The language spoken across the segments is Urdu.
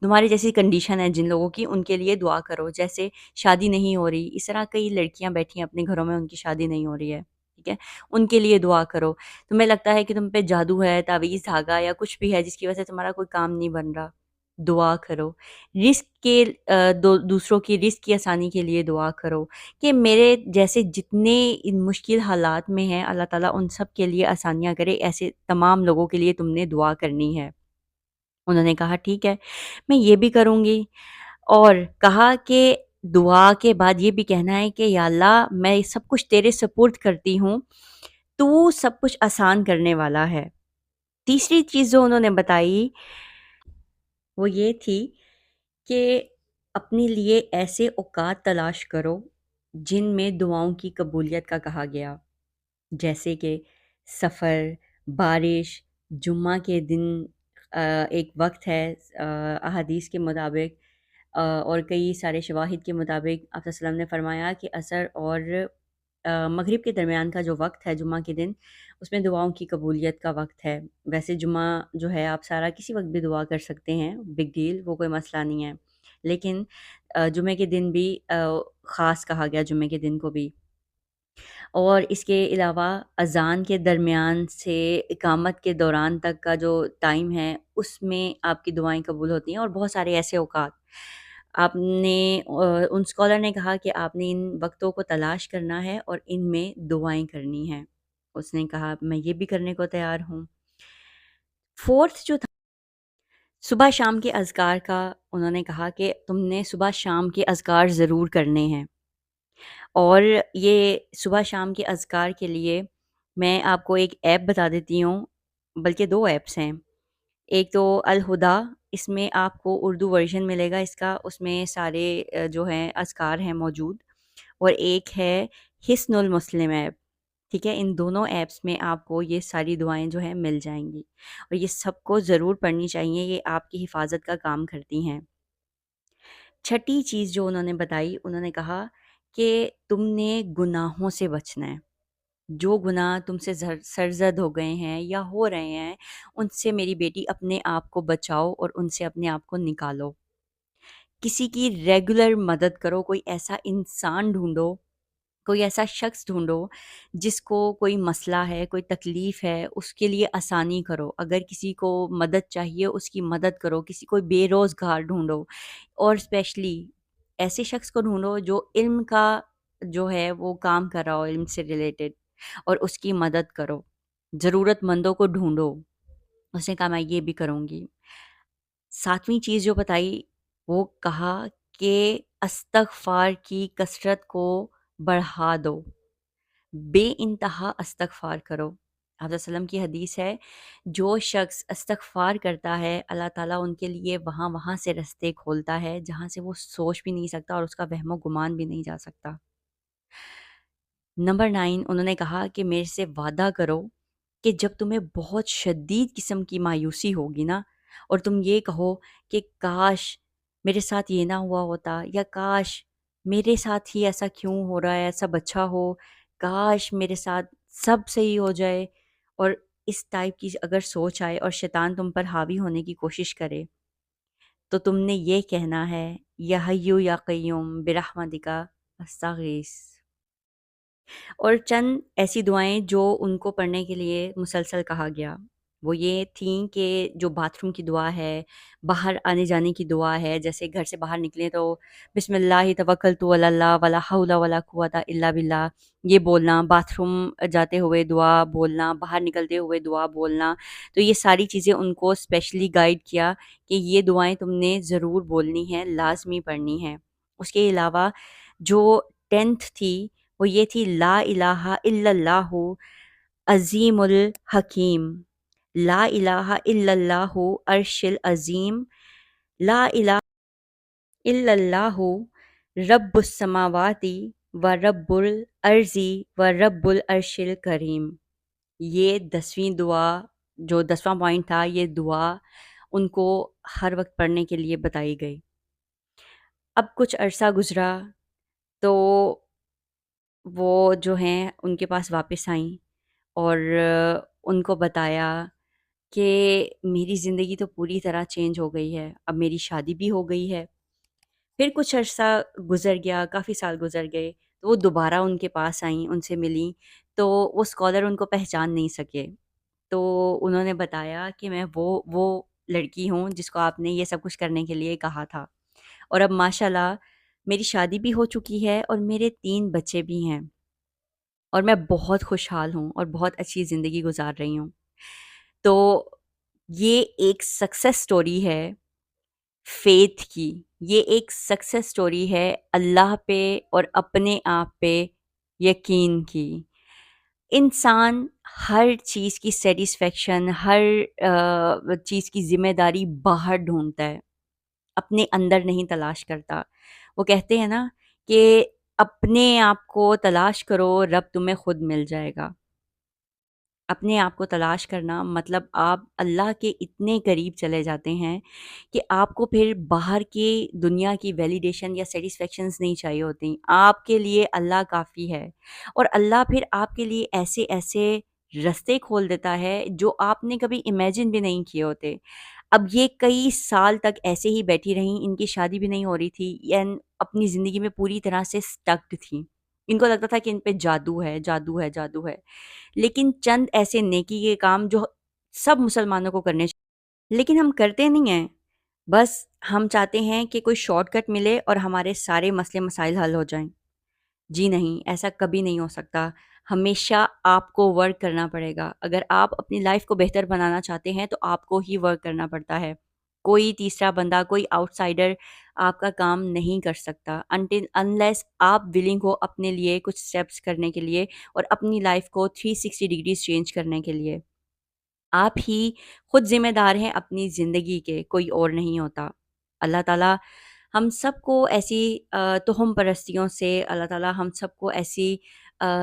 تمہارے جیسی کنڈیشن ہے جن لوگوں کی، ان کے لیے دعا کرو. جیسے شادی نہیں ہو رہی، اس طرح کئی لڑکیاں بیٹھی ہیں اپنے گھروں میں، ان کی شادی نہیں ہو رہی ہے، ٹھیک ہے، ان کے لیے دعا کرو. تمہیں لگتا ہے کہ تم پہ جادو ہے، تعویذ دھاگا یا کچھ بھی ہے جس کی وجہ سے تمہارا کوئی کام نہیں بن رہا، دعا کرو. رزق کے دوسروں کی رزق کی آسانی کے لیے دعا کرو کہ میرے جیسے جتنے ان مشکل حالات میں ہیں، اللہ تعالیٰ ان سب کے لیے آسانیاں کرے. ایسے تمام لوگوں کے لیے تم نے دعا کرنی ہے. انہوں نے کہا ٹھیک ہے، میں یہ بھی کروں گی. اور کہا کہ دعا کے بعد یہ بھی کہنا ہے کہ یا اللہ میں سب کچھ تیرے سپرد کرتی ہوں، تو سب کچھ آسان کرنے والا ہے. تیسری چیز جو انہوں نے بتائی وہ یہ تھی کہ اپنے لیے ایسے اوقات تلاش کرو جن میں دعاؤں کی قبولیت کا کہا گیا، جیسے کہ سفر، بارش، جمعہ کے دن. ایک وقت ہے احادیث کے مطابق اور کئی سارے شواہد کے مطابق آپ صلی اللہ علیہ وسلم نے فرمایا کہ عصر اور مغرب کے درمیان کا جو وقت ہے جمعہ کے دن، اس میں دعاؤں کی قبولیت کا وقت ہے. ویسے جمعہ جو ہے آپ سارا کسی وقت بھی دعا کر سکتے ہیں، بگ ڈیل، وہ کوئی مسئلہ نہیں ہے، لیکن جمعے کے دن بھی خاص کہا گیا، جمعے کے دن کو بھی. اور اس کے علاوہ اذان کے درمیان سے اقامت کے دوران تک کا جو ٹائم ہے، اس میں آپ کی دعائیں قبول ہوتی ہیں، اور بہت سارے ایسے اوقات. آپ نے ان اسکالر نے کہا کہ آپ نے ان وقتوں کو تلاش کرنا ہے اور ان میں دعائیں کرنی ہیں. اس نے کہا میں یہ بھی کرنے کو تیار ہوں. فورتھ جو تھا صبح شام کے اذکار کا، انہوں نے کہا کہ تم نے صبح شام کے اذکار ضرور کرنے ہیں. اور یہ صبح شام کے اذکار کے لیے میں آپ کو ایک ایپ بتا دیتی ہوں، بلکہ دو ایپس ہیں. ایک تو الہدا، اس میں آپ کو اردو ورژن ملے گا اس کا، اس میں سارے جو ہیں اذکار ہیں موجود. اور ایک ہے حصن المسلم ایپ، ٹھیک ہے. ان دونوں ایپس میں آپ کو یہ ساری دعائیں جو ہیں مل جائیں گی، اور یہ سب کو ضرور پڑھنی چاہیے، یہ آپ کی حفاظت کا کام کرتی ہیں. چھٹی چیز جو انہوں نے بتائی، انہوں نے کہا کہ تم نے گناہوں سے بچنا ہے. جو گناہ تم سے سرزد ہو گئے ہیں یا ہو رہے ہیں، ان سے میری بیٹی اپنے آپ کو بچاؤ اور ان سے اپنے آپ کو نکالو. کسی کی ریگولر مدد کرو، کوئی ایسا انسان ڈھونڈو، کوئی ایسا شخص ڈھونڈو جس کو کوئی مسئلہ ہے، کوئی تکلیف ہے، اس کے لیے آسانی کرو. اگر کسی کو مدد چاہیے اس کی مدد کرو. کسی کوئی بے روزگار ڈھونڈو، اور اسپیشلی ایسے شخص کو ڈھونڈو جو علم کا جو ہے وہ کام کر رہا ہو، علم سے ریلیٹڈ، اور اس کی مدد کرو. ضرورت مندوں کو ڈھونڈو. اس نے کہا میں یہ بھی کروں گی. ساتویں چیز جو بتائی وہ کہا کہ استغفار کی کثرت کو بڑھا دو، بے انتہا استغفار کرو. آپ صلی اللہ علیہ وسلم کی حدیث ہے، جو شخص استغفار کرتا ہے اللہ تعالیٰ ان کے لیے وہاں سے رستے کھولتا ہے جہاں سے وہ سوچ بھی نہیں سکتا اور اس کا وہم و گمان بھی نہیں جا سکتا. نمبر 9 انہوں نے کہا کہ میرے سے وعدہ کرو کہ جب تمہیں بہت شدید قسم کی مایوسی ہوگی نا، اور تم یہ کہو کہ کاش میرے ساتھ یہ نہ ہوا ہوتا، یا کاش میرے ساتھ ہی ایسا کیوں ہو رہا ہے، سب اچھا ہو، کاش میرے ساتھ سب صحیح ہو جائے، اور اس ٹائپ کی اگر سوچ آئے اور شیطان تم پر حاوی ہونے کی کوشش کرے، تو تم نے یہ کہنا ہے یا حیو یا قیوم برحمتک استغیث. اور چند ایسی دعائیں جو ان کو پڑھنے کے لیے مسلسل کہا گیا، وہ یہ تھیں کہ جو باتھ روم کی دعا ہے، باہر آنے جانے کی دعا ہے، جیسے گھر سے باہر نکلیں تو بسم اللہ توکلت علی اللہ ولا حول ولا قوت الا باللہ، یہ بولنا. باتھ روم جاتے ہوئے دعا بولنا، باہر نکلتے ہوئے دعا بولنا. تو یہ ساری چیزیں ان کو اسپیشلی گائیڈ کیا کہ یہ دعائیں تم نے ضرور بولنی ہیں، لازمی پڑھنی ہیں. اس کے علاوہ جو 10th تھی وہ یہ تھی لا الہ الا اللہ عظیم الحکیم، لا الہ الا اللہ عرش العظیم، لا الہ الا اللہ رب السماوات و رب الارض و رب العرش الکریم. یہ 10ویں دعا، جو 10واں پوائنٹ تھا، یہ دعا ان کو ہر وقت پڑھنے کے لیے بتائی گئی. اب کچھ عرصہ گزرا تو وہ جو ہیں ان کے پاس واپس آئیں اور ان کو بتایا کہ میری زندگی تو پوری طرح چینج ہو گئی ہے، اب میری شادی بھی ہو گئی ہے۔ پھر کچھ عرصہ گزر گیا، کافی سال گزر گئے، تو وہ دوبارہ ان کے پاس آئیں، ان سے ملیں، تو وہ اسکالر ان کو پہچان نہیں سکے۔ تو انہوں نے بتایا کہ میں وہ لڑکی ہوں جس کو آپ نے یہ سب کچھ کرنے کے لیے کہا تھا، اور اب ماشاءاللہ میری شادی بھی ہو چکی ہے اور میرے 3 بچے بھی ہیں، اور میں بہت خوشحال ہوں اور بہت اچھی زندگی گزار رہی ہوں۔ تو یہ ایک سکسیس سٹوری ہے فیتھ کی، یہ ایک سکسیس سٹوری ہے اللہ پہ اور اپنے آپ پہ یقین کی۔ انسان ہر چیز کی سیٹسفیکشن، ہر چیز کی ذمہ داری باہر ڈھونڈتا ہے، اپنے اندر نہیں تلاش کرتا۔ وہ کہتے ہیں نا کہ اپنے آپ کو تلاش کرو، رب تمہیں خود مل جائے گا۔ اپنے آپ کو تلاش کرنا مطلب آپ اللہ کے اتنے قریب چلے جاتے ہیں کہ آپ کو پھر باہر کی دنیا کی ویلیڈیشن یا سیٹسفیکشنز نہیں چاہیے ہوتی، آپ کے لیے اللہ کافی ہے، اور اللہ پھر آپ کے لیے ایسے ایسے رستے کھول دیتا ہے جو آپ نے کبھی امیجن بھی نہیں کیے ہوتے۔ اب یہ کئی سال تک ایسے ہی بیٹھی رہیں، ان کی شادی بھی نہیں ہو رہی تھی، اپنی زندگی میں پوری طرح سے سٹکڈ تھیں، ان کو لگتا تھا کہ ان پہ جادو ہے، جادو ہے، جادو ہے، لیکن چند ایسے نیکی کے کام جو سب مسلمانوں کو کرنے چاہیے لیکن ہم کرتے نہیں ہیں۔ بس ہم چاہتے ہیں کہ کوئی شارٹ کٹ ملے اور ہمارے سارے مسئلے مسائل حل ہو جائیں۔ جی نہیں، ایسا کبھی نہیں ہو سکتا۔ ہمیشہ آپ کو ورک کرنا پڑے گا۔ اگر آپ اپنی لائف کو بہتر بنانا چاہتے ہیں تو آپ کو ہی ورک کرنا پڑتا ہے۔ کوئی تیسرا بندہ، کوئی آؤٹ سائڈر آپ کا کام نہیں کر سکتا انٹل انلیس آپ ولنگ ہو اپنے لیے کچھ اسٹیپس کرنے کے لیے اور اپنی لائف کو 360 ڈگریز چینج کرنے کے لیے۔ آپ ہی خود ذمہ دار ہیں اپنی زندگی کے، کوئی اور نہیں ہوتا۔ اللہ تعالیٰ ہم سب کو ایسی توہم پرستیوں سے، اللہ تعالیٰ ہم سب کو ایسی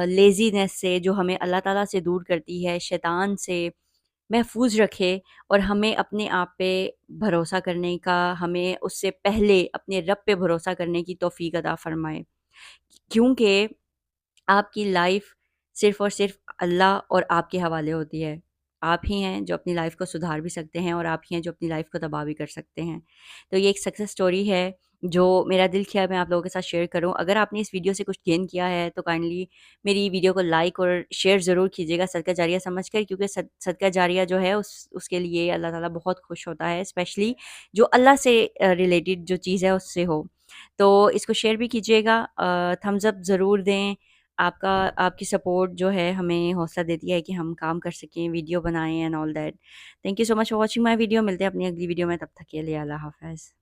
لیزینس سے جو ہمیں اللہ تعالیٰ سے دور کرتی ہے، شیطان سے محفوظ رکھے، اور ہمیں اپنے آپ پہ بھروسہ کرنے کا، ہمیں اس سے پہلے اپنے رب پہ بھروسہ کرنے کی توفیق عطا فرمائے، کیونکہ آپ کی لائف صرف اور صرف اللہ اور آپ کے حوالے ہوتی ہے۔ آپ ہی ہیں جو اپنی لائف کو سدھار بھی سکتے ہیں، اور آپ ہی ہیں جو اپنی لائف کو تباہ بھی کر سکتے ہیں۔ تو یہ ایک سکسیس سٹوری ہے جو میرا دل کیا میں آپ لوگوں کے ساتھ شیئر کروں۔ اگر آپ نے اس ویڈیو سے کچھ گین کیا ہے تو کائنڈلی میری ویڈیو کو لائک اور شیئر ضرور کیجیے گا صدقہ جاریہ سمجھ کر، کیونکہ صدقہ جاریہ جو ہے اس کے لیے اللہ تعالیٰ بہت خوش ہوتا ہے، اسپیشلی جو اللہ سے ریلیٹڈ جو چیز ہے اس سے ہو۔ تو اس کو شیئر بھی کیجیے گا، تھمز اپ ضرور دیں۔ آپ کی سپورٹ جو ہے ہمیں حوصلہ دیتی ہے کہ ہم کام کر سکیں، ویڈیو بنائیں and all that. Thank you so much for watching my video. ملتے ہیں اپنی اگلی ویڈیو میں، تب تک کے لیے اللہ حافظ۔